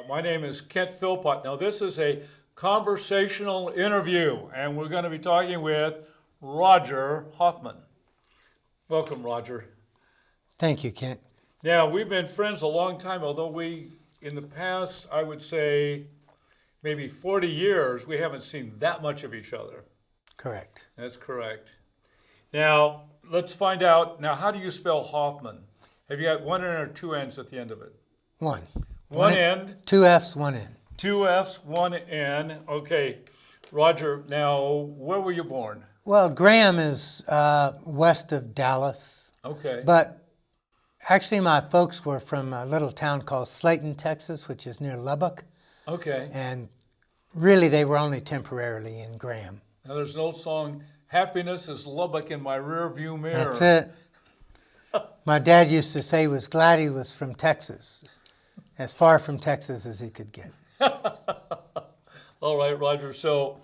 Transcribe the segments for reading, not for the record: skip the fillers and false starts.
My name is Kent Philpott. Now, this is a conversational interview, and we're going to be talking with Roger Hoffman. Welcome, Roger. Thank you, Kent. Now, we've been friends a long time, although in the past, I would say maybe 40 years, we haven't seen that much of each other. Correct. That's correct. Now, let's find out. Now, how do you spell Hoffman? Have you got one N or two N's at the end of it? One. One N. Two F's, one N. Two F's, one N. Okay. Roger, now, where were you born? Well, Graham is west of Dallas. Okay. But actually, my folks were from a little town called Slayton, Texas, which is near Lubbock. Okay. And really, they were only temporarily in Graham. Now, there's an old song, "Happiness is Lubbock in my rear view mirror." That's it. My dad used to say he was glad he was from Texas, as far from Texas as he could get. All right, Roger. So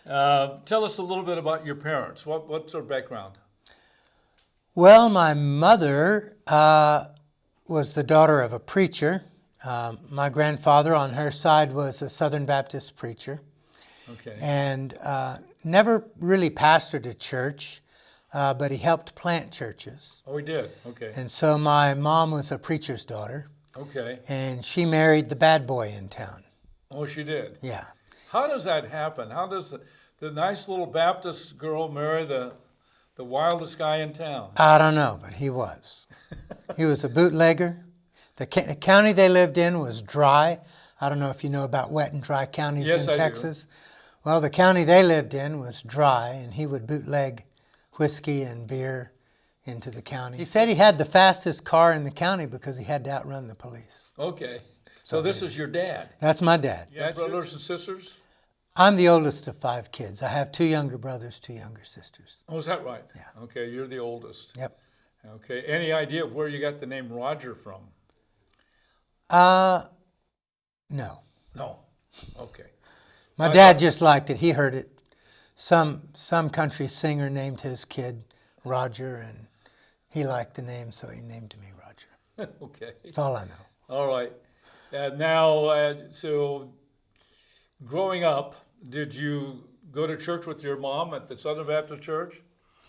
tell us a little bit about your parents. What's their background? Well, my mother was the daughter of a preacher. My grandfather on her side was a Southern Baptist preacher. Okay. And never really pastored a church, but he helped plant churches. Oh, he did? Okay. And so my mom was a preacher's daughter, Okay. and she married the bad boy in town. Oh, she did? Yeah. How does that happen? How does the nice little Baptist girl marry the wildest guy in town? I don't know, but he was. He was a bootlegger. The county they lived in was dry. I don't know if you know about wet and dry counties Yes, in I do. Texas. Well, the county they lived in was dry, and he would bootleg whiskey and beer into the county. He said he had the fastest car in the county because he had to outrun the police. Okay. So this is your dad? That's my dad. You have brothers and sisters? I'm the oldest of 5 kids. I have 2 younger brothers, 2 younger sisters. Oh, is that right? Yeah. Okay, you're the oldest. Yep. Okay. Any idea of where you got the name Roger from? No. No. Okay. My dad just liked it. He heard it. Some country singer named his kid Roger, and he liked the name, so he named me Roger. Okay. That's all I know. All right. Now, so growing up, did you go to church with your mom at the Southern Baptist Church?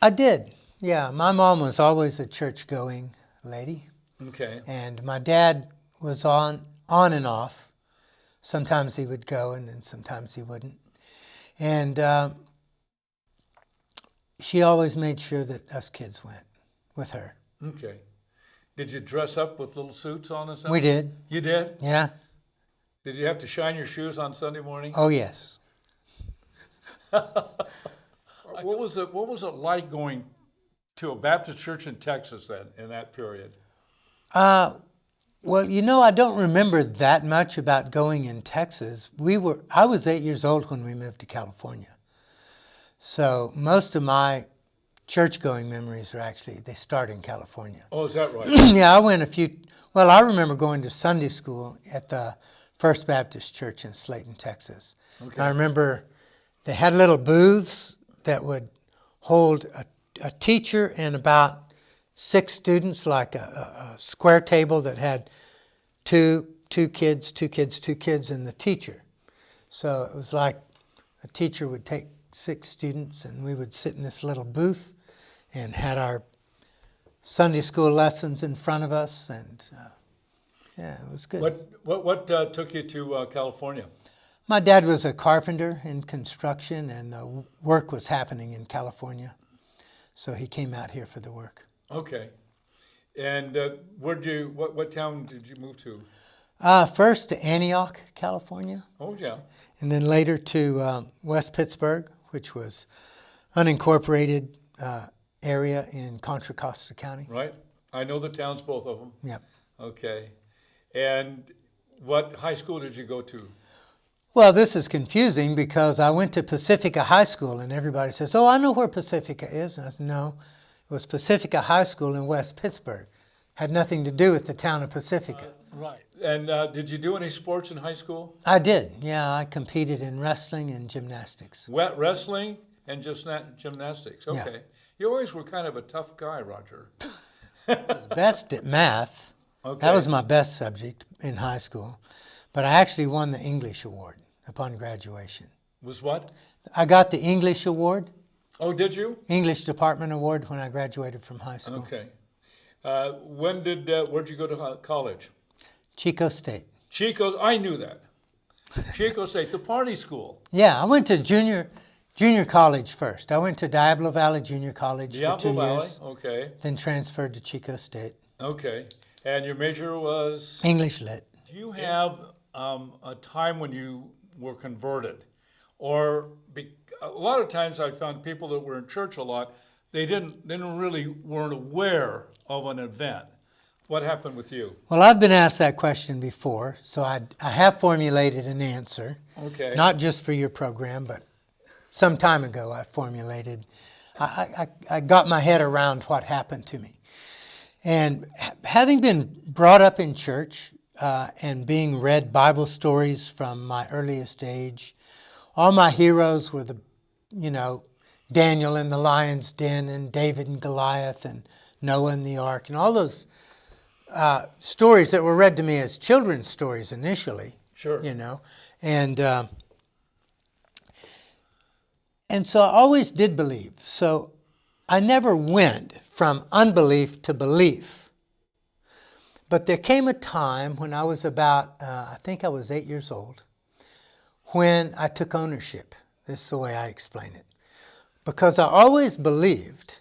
I did. Yeah, my mom was always a church-going lady, Okay. and my dad was on and off. Sometimes he would go, and then sometimes he wouldn't. And she always made sure that us kids went with her. Okay. Did you dress up with little suits on and stuff? We did. You did? Yeah. Did you have to shine your shoes on Sunday morning? Oh, yes. What was it like going to a Baptist church in Texas then, in that period? Well, I don't remember that much about going in Texas. I was 8 years old when we moved to California. So most of my church-going memories they start in California. Oh, is that right? Yeah, I went I remember going to Sunday school at the First Baptist Church in Slayton, Texas. Okay. I remember they had little booths that would hold a teacher and about 6 students, like a square table that had two kids, and the teacher. So it was like a teacher would take 6 students, and we would sit in this little booth and had our Sunday school lessons in front of us, and yeah, it was good. What took you to California? My dad was a carpenter in construction, and the work was happening in California, so he came out here for the work. Okay. And what town did you move to? First to Antioch, California, Oh, yeah. and then later to West Pittsburgh, which was unincorporated area in Contra Costa County. Right. I know the towns, both of them. Yep. Okay. And what high school did you go to? Well, this is confusing because I went to Pacifica High School, and everybody says, "Oh, I know where Pacifica is." And I said, "No, it was Pacifica High School in West Pittsburgh. Had nothing to do with the town of Pacifica." Right. And did you do any sports in high school? I did. Yeah, I competed in wrestling and gymnastics. Wrestling and just gymnastics. Yeah. Okay. You always were kind of a tough guy, Roger. I was best at math. Okay. That was my best subject in high school. but I actually won the English award upon graduation. Was what? I got the English award, Oh, did you? English Department Award, when I graduated from high school. Okay. Where'd you go to college? Chico State. Chico, I knew that. Chico State, the party school. Yeah, I went to junior college first. I went to Diablo Valley Junior College for 2 Diablo Valley, years, okay. then transferred to Chico State. Okay. And your major was? English Lit. Do you have a time when you were converted? Or a lot of times I found people that were in church a lot, they weren't aware of an event. What happened with you? Well, I've been asked that question before, so I have formulated an answer. Okay. Not just for your program, but some time ago I formulated, I got my head around what happened to me. And having been brought up in church and being read Bible stories from my earliest age, all my heroes were Daniel in the lion's den and David and Goliath and Noah and the ark and all those stories that were read to me as children's stories initially. Sure. And so I always did believe. So I never went from unbelief to belief. But there came a time when I was about, I think I was 8 years old, when I took ownership. This is the way I explain it. Because I always believed,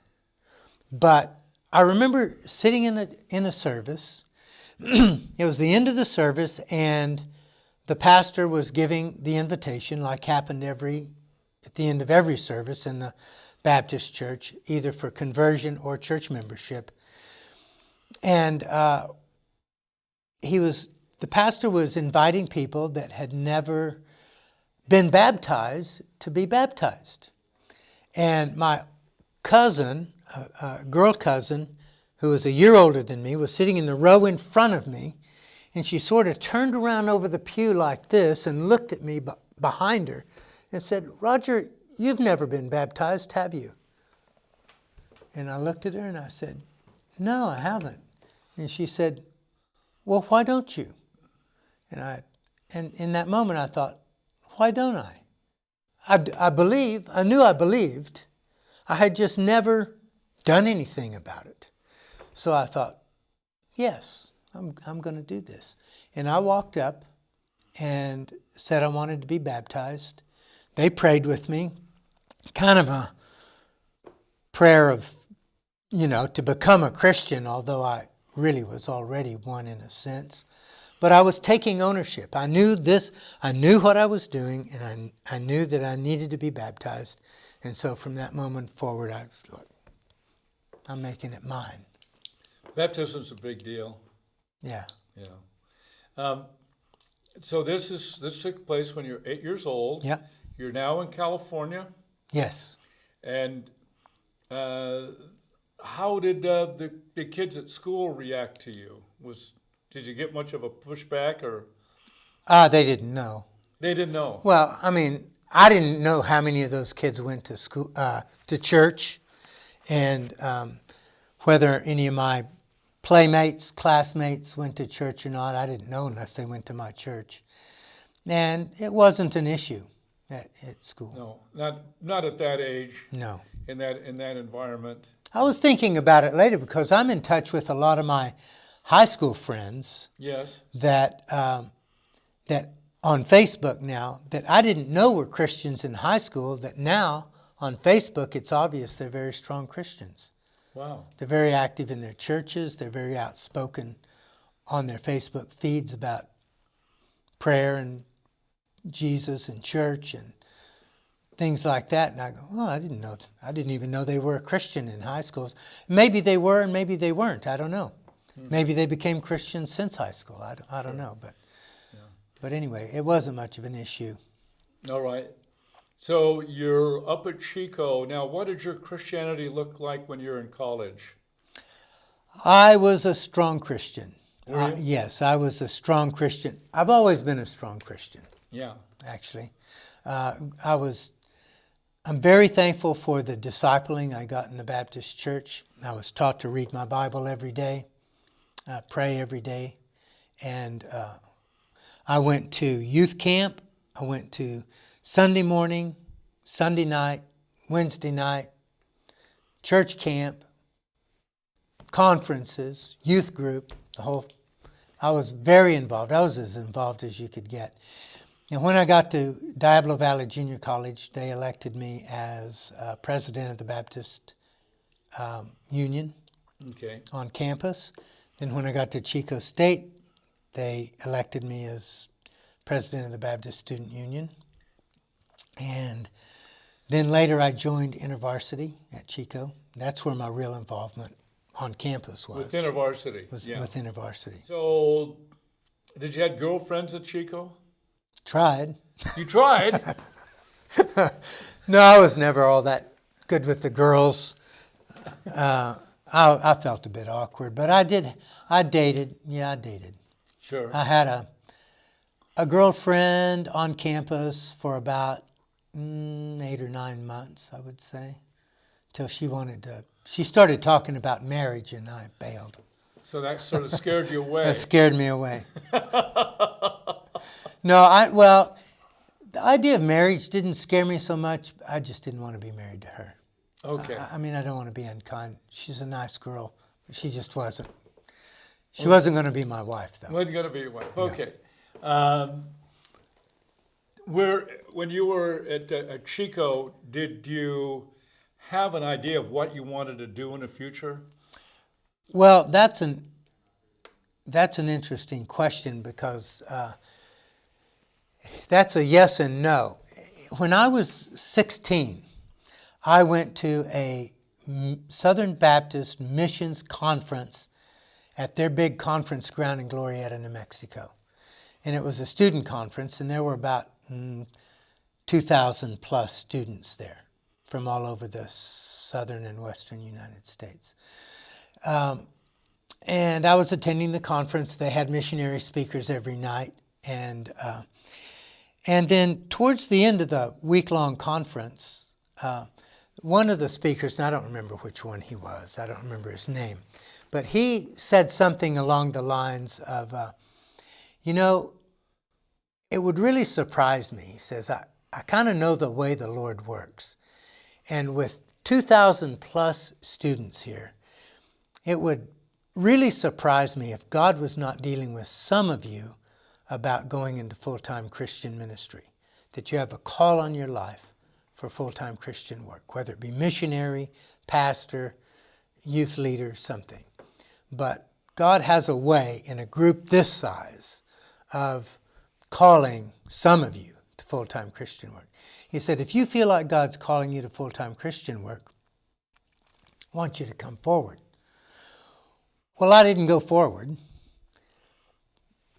but I remember sitting in a service. It was the end of the service, and the pastor was giving the invitation, like happened at the end of every service in the Baptist church, either for conversion or church membership. And the pastor was inviting people that had never been baptized to be baptized. And my cousin, a girl cousin, who was a year older than me, was sitting in the row in front of me, and she sort of turned around over the pew like this and looked at me behind her and said, "Roger, you've never been baptized, have you?" And I looked at her and I said, "No, I haven't." And she said, "Well, why don't you?" And in that moment I thought, why don't I? I knew I believed. I had just never done anything about it. So I thought, yes, I'm going to do this. And I walked up and said I wanted to be baptized. They prayed with me, kind of a prayer of, to become a Christian, although I really was already one in a sense. But I was taking ownership. I knew what I was doing, and I knew that I needed to be baptized. And so from that moment forward, I was like, I'm making it mine. Baptism's a big deal. Yeah. Yeah. So this took place when you're 8 years old. Yeah. You're now in California. Yes. And how did the kids at school react to you? Did you get much of a pushback, or? They didn't know. They didn't know. Well, I mean, I didn't know how many of those kids went to school, to church, and whether any of my playmates, classmates went to church or not. I didn't know unless they went to my church, and it wasn't an issue at school. No, not at that age. No. In that environment. I was thinking about it later because I'm in touch with a lot of my high school friends. Yes. That on Facebook now that I didn't know were Christians in high school, that now on Facebook it's obvious they're very strong Christians. Wow. They're very active in their churches. They're very outspoken on their Facebook feeds about prayer and Jesus and church and things like that. And I go, I didn't know. I didn't even know they were a Christian in high schools. Maybe they were and maybe they weren't. I don't know. Maybe they became Christians since high school. I don't know. But anyway, it wasn't much of an issue. All right. So you're up at Chico. Now, what did your Christianity look like when you were in college? I was a strong Christian. Were you? Yes, I was a strong Christian. I've always been a strong Christian. Yeah. Actually. I'm very thankful for the discipling I got in the Baptist church. I was taught to read my Bible every day, pray every day, and I went to youth camp. I went to Sunday morning, Sunday night, Wednesday night, church camp, conferences, youth group, the whole. I was very involved. I was as involved as you could get. And when I got to Diablo Valley Junior College, they elected me as president of the Baptist Union Okay. on campus. Then when I got to Chico State, they elected me as president of the Baptist Student Union. And then later I joined InterVarsity at Chico. That's where my real involvement on campus was. With InterVarsity. With InterVarsity. So, did you have girlfriends at Chico? Tried. You tried? No, I was never all that good with the girls. I felt a bit awkward, but I dated. Yeah, I dated. Sure. I had a girlfriend on campus for about 8 or 9 months, I would say, till she started talking about marriage and I bailed. So that sort of scared you away. That scared me away. No, the idea of marriage didn't scare me so much. I just didn't want to be married to her. Okay. I mean, I don't want to be unkind. She's a nice girl, but she just wasn't. She wasn't going to be my wife, though. Wasn't going to be your wife. Okay. When you were at Chico, did you have an idea of what you wanted to do in the future? Well, that's an interesting question because that's a yes and no. When I was 16, I went to a Southern Baptist Missions Conference at their big conference ground in Glorieta, New Mexico. And it was a student conference, and there were about 2,000 plus students there from all over the southern and western United States. And I was attending the conference. They had missionary speakers every night. And then towards the end of the week-long conference, one of the speakers, and I don't remember which one he was, I don't remember his name, but he said something along the lines of, it would really surprise me. He says, I kind of know the way the Lord works. And with 2,000 plus students here, it would really surprise me if God was not dealing with some of you about going into full-time Christian ministry, that you have a call on your life for full-time Christian work, whether it be missionary, pastor, youth leader, something. But God has a way in a group this size of calling some of you to full-time Christian work. He said, if you feel like God's calling you to full-time Christian work, I want you to come forward. Well, I didn't go forward.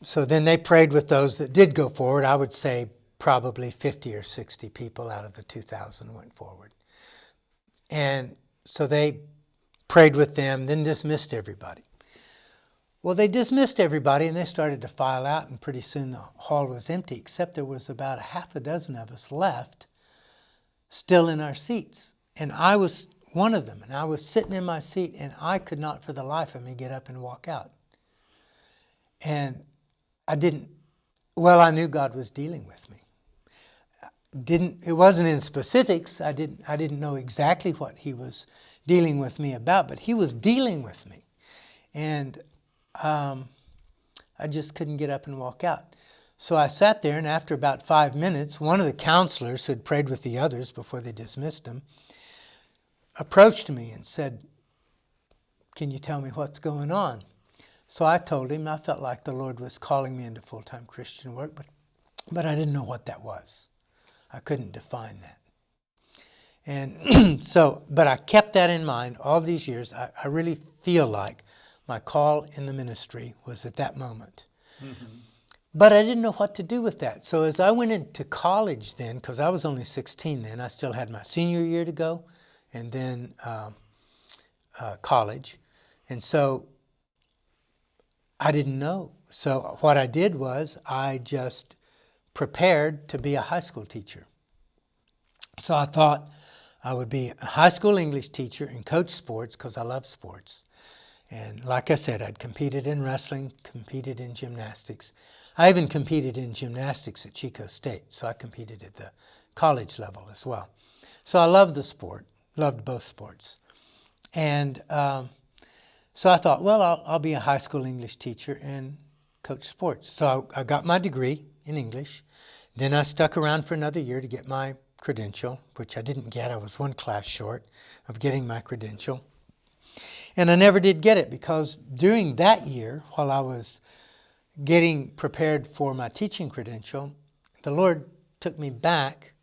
So then they prayed with those that did go forward. I would say probably 50 or 60 people out of the 2,000 went forward. And so they prayed with them, then dismissed everybody. Well, they dismissed everybody and they started to file out, and pretty soon the hall was empty, except there was about a half a dozen of us left still in our seats. And I was one of them, and I was sitting in my seat, and I could not for the life of me get up and walk out. And I knew God was dealing with me. It wasn't in specifics. I didn't know exactly what he was dealing with me about, but he was dealing with me. And I just couldn't get up and walk out. So I sat there, and after about 5 minutes, one of the counselors who had prayed with the others before they dismissed him approached me and said, "Can you tell me what's going on?" So I told him I felt like the Lord was calling me into full-time Christian work, but I didn't know what that was. I couldn't define that. And but I kept that in mind all these years. I really feel like my call in the ministry was at that moment. Mm-hmm. But I didn't know what to do with that. So as I went into college then, because I was only 16 then, I still had my senior year to go, and then college. And so I didn't know. So what I did was I just prepared to be a high school teacher. So I thought I would be a high school English teacher and coach sports because I love sports. And like I said, I'd competed in wrestling, competed in gymnastics. I even competed in gymnastics at Chico State, so I competed at the college level as well. So I loved the sport, loved both sports. And so I thought, well, I'll be a high school English teacher and coach sports. So I got my degree in English. Then I stuck around for another year to get my credential, which I didn't get. I was one class short of getting my credential. And I never did get it because during that year, while I was getting prepared for my teaching credential, the Lord took me back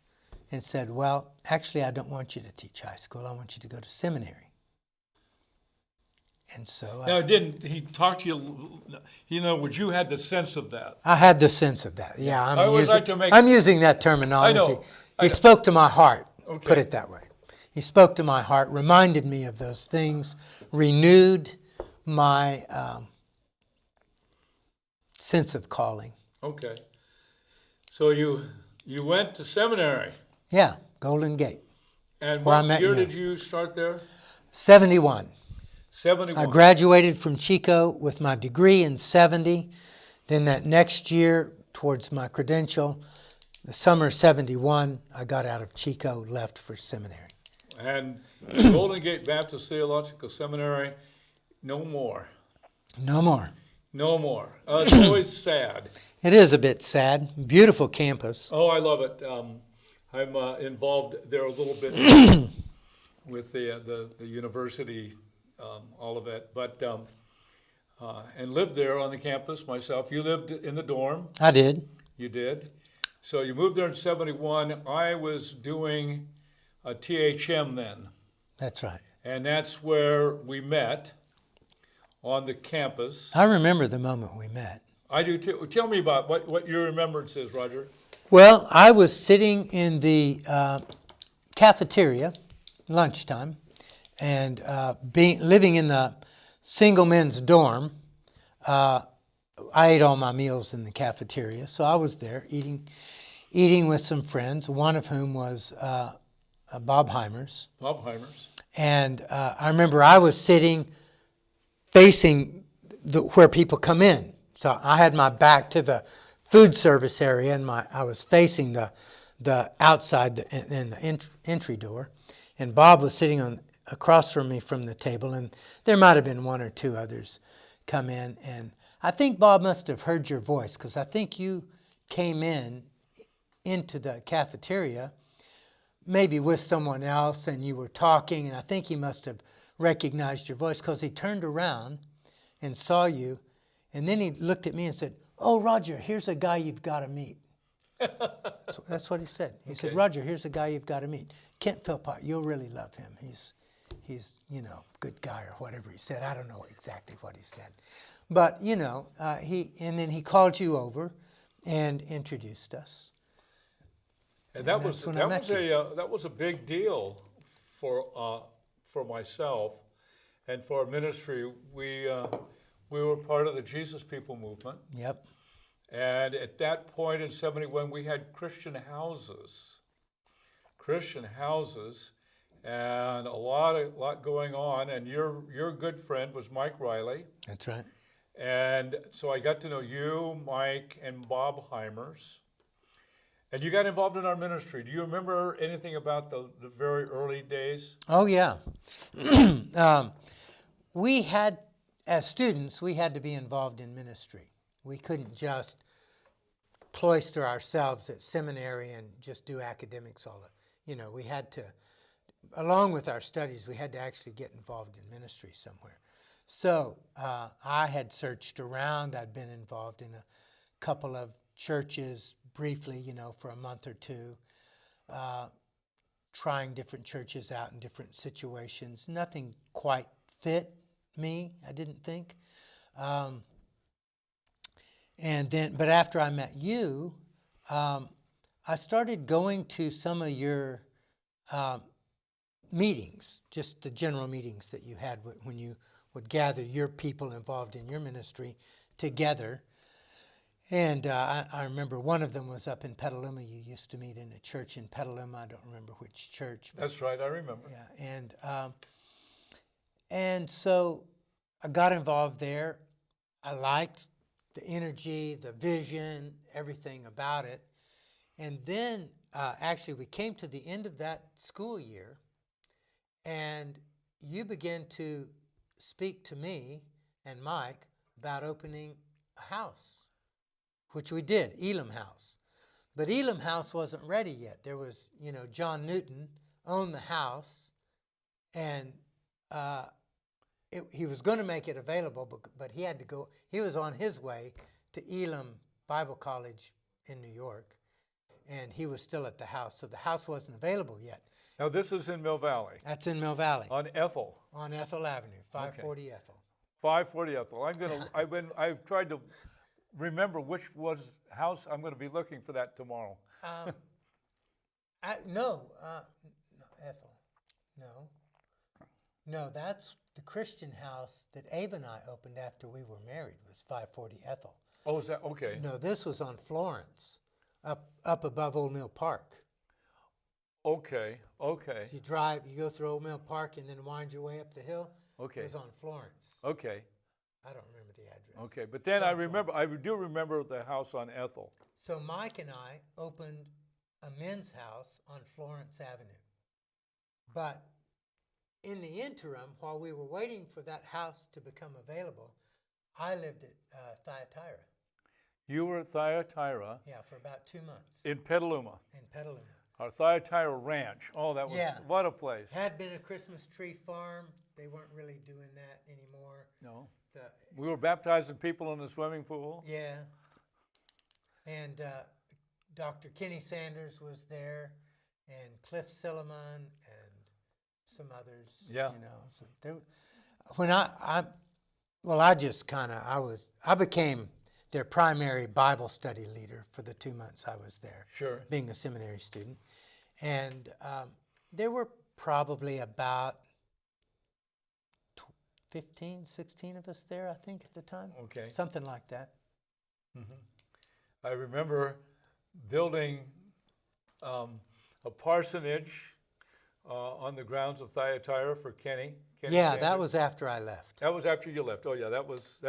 and said, well, actually, I don't want you to teach high school. I want you to go to seminary. And so Now, didn't he talk to you? Would you had the sense of that? I had the sense of that. Yeah, I always like to make. I'm using that terminology. I know. He spoke to my heart, Okay. put it that way. He spoke to my heart, reminded me of those things, renewed my sense of calling. Okay. So you went to seminary. Yeah, Golden Gate. And Where I what met year you. did you start there? 71. 71. I graduated from Chico with my degree in 70. Then that next year, towards my credential, the summer of 71, I got out of Chico, left for seminary. And Golden Gate Baptist Theological Seminary, no more. No more. No more. It's always sad. It is a bit sad. Beautiful campus. Oh, I love it. I'm involved there a little bit with the university, all of it, but and lived there on the campus myself. You lived in the dorm. I did. You did. So you moved there in 71. I was doing a THM then, That's right. and that's where we met on the campus. I remember the moment we met. I do too. Tell me about what your remembrance is, Roger. Well, I was sitting in the cafeteria, lunchtime, and living in the single men's dorm. I ate all my meals in the cafeteria, so I was there eating with some friends, one of whom was Bob Heimers. Bob Heimers. And I remember I was sitting facing where people come in. So I had my back to the food service area, and I was facing the outside and the entry door. And Bob was sitting across from me from the table, and there might have been one or two others come in. And I think Bob must have heard your voice, because I think you came into the cafeteria maybe with someone else, and you were talking, and I think he must have recognized your voice, because he turned around and saw you, and then he looked at me and said, "Oh, Roger, here's a guy you've got to meet." So that's what he said. He said, "Roger, here's a guy you've got to meet. Kent Philpott, you'll really love him. He's good guy," or whatever he said. I don't know exactly what he said. But, and then he called you over and introduced us. And that was a big deal for myself and for our ministry. We were part of the Jesus People movement. Yep. And at that point in 71, we had Christian houses, and a lot going on. And your good friend was Mike Riley. That's right. And so I got to know you, Mike, and Bob Heimers. And you got involved in our ministry. Do you remember anything about the very early days? Oh, yeah. We had, as students, we had to be involved in ministry. We couldn't just cloister ourselves at seminary and just do academics all the, we had to, along with our studies, we had to actually get involved in ministry somewhere. So I had searched around. I'd been involved in a couple of churches briefly, for a month or two, trying different churches out in different situations. Nothing quite fit me, I didn't think. But after I met you, I started going to some of your meetings, just the general meetings that you had when you would gather your people involved in your ministry together. And I remember one of them was up in Petaluma. You used to meet in a church in Petaluma. I don't remember which church. That's right, I remember. Yeah, and so I got involved there. I liked the energy, the vision, everything about it. And then, actually, we came to the end of that school year, and you began to speak to me and Mike about opening a house, which we did, Elam House. But Elam House wasn't ready yet. There was, John Newton owned the house, and he was going to make it available, but he had to go. He was on his way to Elam Bible College in New York, and he was still at the house. So the house wasn't available yet. Now this is in Mill Valley. That's in Mill Valley. On Ethel. On Ethel Avenue, 540 Ethel. 540 Ethel. I've tried to remember which house. I'm going to be looking for that tomorrow. No, Ethel. No, that's the Christian house that Ava and I opened after we were married, was 540 Ethel. Oh, is that okay? No, this was on Florence, up above Old Mill Park. Okay. You go through Old Mill Park and then wind your way up the hill. Okay. It was on Florence. Okay. I don't remember the address. Okay, but then I do remember the house on Ethel. So Mike and I opened a men's house on Florence Avenue. But in the interim, while we were waiting for that house to become available, I lived at Thyatira. You were at Thyatira. Yeah, for about 2 months. In Petaluma. In Petaluma. Our Thyatira Ranch. Oh, that was what a place. Had been a Christmas tree farm. They weren't really doing that anymore. No. We were baptizing people in the swimming pool. Yeah. And Dr. Kenny Sanders was there, and Cliff Silliman, and some others. Yeah. So when I became their primary Bible study leader for the 2 months I was there. Sure. Being a seminary student. And there were probably about 15, 16 of us there, I think, at the time. Okay. Something like that. Mm-hmm. I remember building a parsonage on the grounds of Thyatira for Kenny. Yeah, that was after I left. That was after you left. Oh, yeah, that was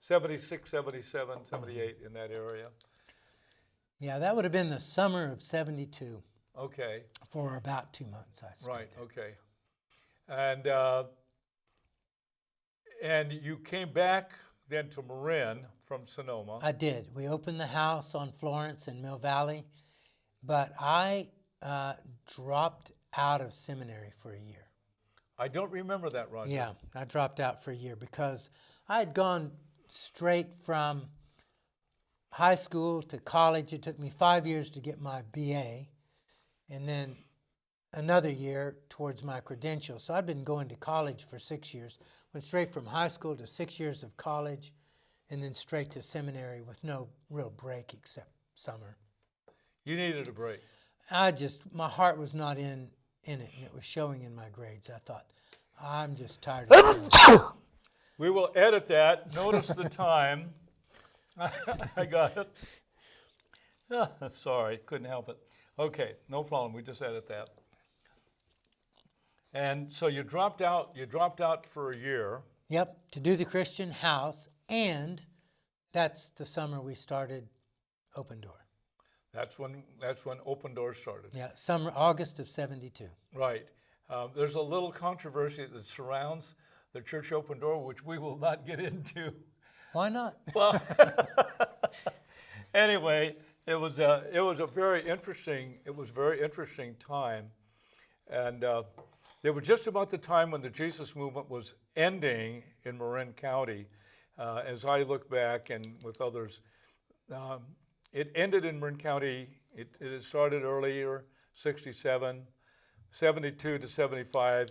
76, 77, 78 in that area. Yeah, that would have been the summer of 72. Okay. For about 2 months, I stayed. Right, okay. And you came back then to Marin from Sonoma. I did. We opened the house on Florence in Mill Valley, but I dropped out of seminary for a year. I don't remember that, Roger. Yeah, I dropped out for a year because I had gone straight from high school to college. It took me 5 years to get my BA, and then another year towards my credentials. So I'd been going to college for 6 years, went straight from high school to 6 years of college, and then straight to seminary with no real break except summer. You needed a break. My heart was not in it, and it was showing in my grades. I thought, I'm just tired of it. We will edit that. Notice the time. I got it. Sorry, couldn't help it. Okay, no problem. We just edit that. And so you dropped out for a year. Yep, to do the Christian house, and that's the summer we started Open Door. That's when Open Door started. Yeah, August of 72. Right. There's a little controversy that surrounds the Church Open Door, which we will not get into. Why not? Well, anyway, it was a very interesting time, and it was just about the time when the Jesus movement was ending in Marin County. As I look back and with others, it ended in Marin County. It had started earlier, 67, 72 to 75.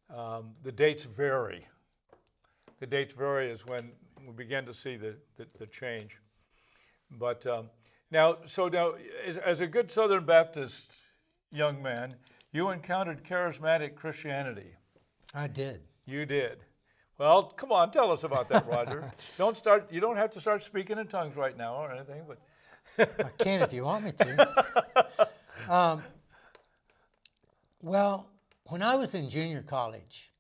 The dates vary. The dates vary is when we began to see the change. But now, as a good Southern Baptist young man, you encountered charismatic Christianity. I did. You did. Well, come on, tell us about that, Roger. You don't have to start speaking in tongues right now or anything, but I can if you want me to. Well, when I was in junior college,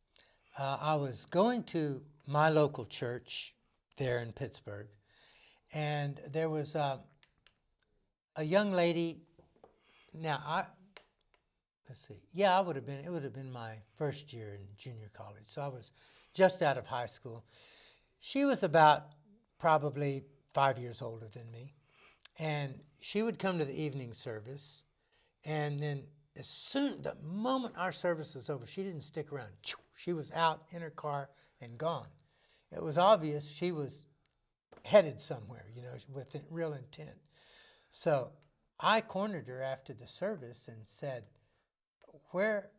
I was going to my local church there in Pittsburgh. And there was a young lady. Now, let's see. Yeah, it would have been my first year in junior college. So I was just out of high school. She was about probably 5 years older than me. And she would come to the evening service. And then the moment our service was over, she didn't stick around. She was out in her car and gone. It was obvious she was headed somewhere, with real intent. So I cornered her after the service and said, where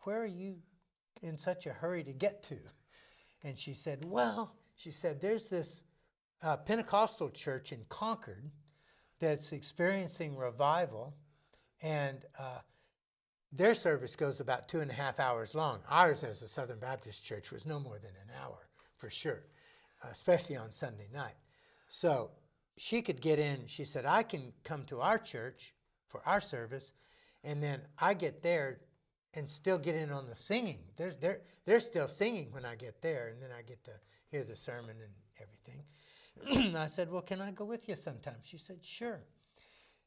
are you in such a hurry to get to? And she said, there's this Pentecostal church in Concord that's experiencing revival, and their service goes about 2.5 hours long. Ours, as a Southern Baptist church, was no more than an hour, for sure, especially on Sunday night. So she could get in. She said, I can come to our church for our service, and then I get there and still get in on the singing. They're still singing when I get there, and then I get to hear the sermon and everything. I said, well, can I go with you sometime? She said, sure.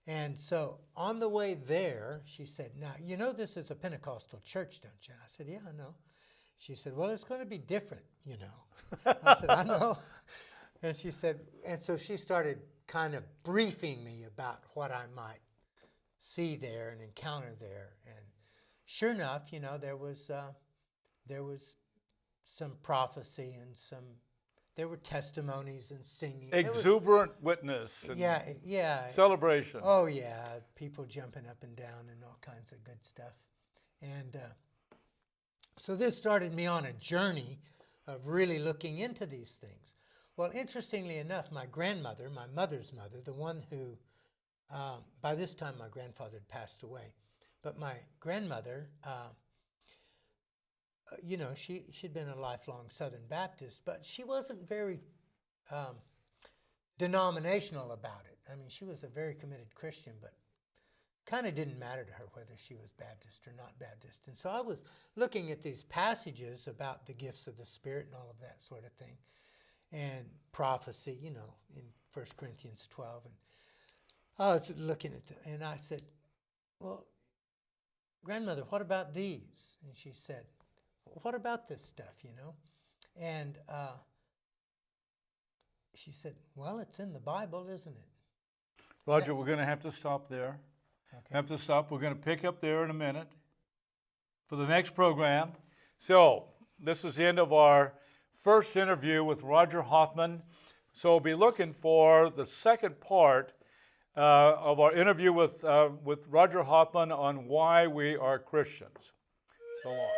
And so on the way there, she said, now, this is a Pentecostal church, don't you? I said, yeah, I know. She said, well, it's going to be different, I said, I know. And she said, and so she started kind of briefing me about what I might see there and encounter there. And sure enough, there was some prophecy and there were testimonies and singing. Exuberant witness. And yeah. Celebration. Oh, yeah. People jumping up and down and all kinds of good stuff. And so this started me on a journey of really looking into these things. Well, interestingly enough, my grandmother, my mother's mother, the one who, by this time my grandfather had passed away, but my grandmother, she'd been a lifelong Southern Baptist, but she wasn't very denominational about it. I mean, she was a very committed Christian, but kind of didn't matter to her whether she was Baptist or not Baptist. And so I was looking at these passages about the gifts of the Spirit and all of that sort of thing, and prophecy, in 1 Corinthians 12. And I was looking at and I said, well, grandmother, what about these? And she said, what about this stuff, And she said, well, it's in the Bible, isn't it? Roger, we're going to have to stop there. Okay. Have to stop. We're going to pick up there in a minute for the next program. So this is the end of our first interview with Roger Hoffman. So we'll be looking for the second part of our interview with Roger Hoffman on why we are Christians. So long.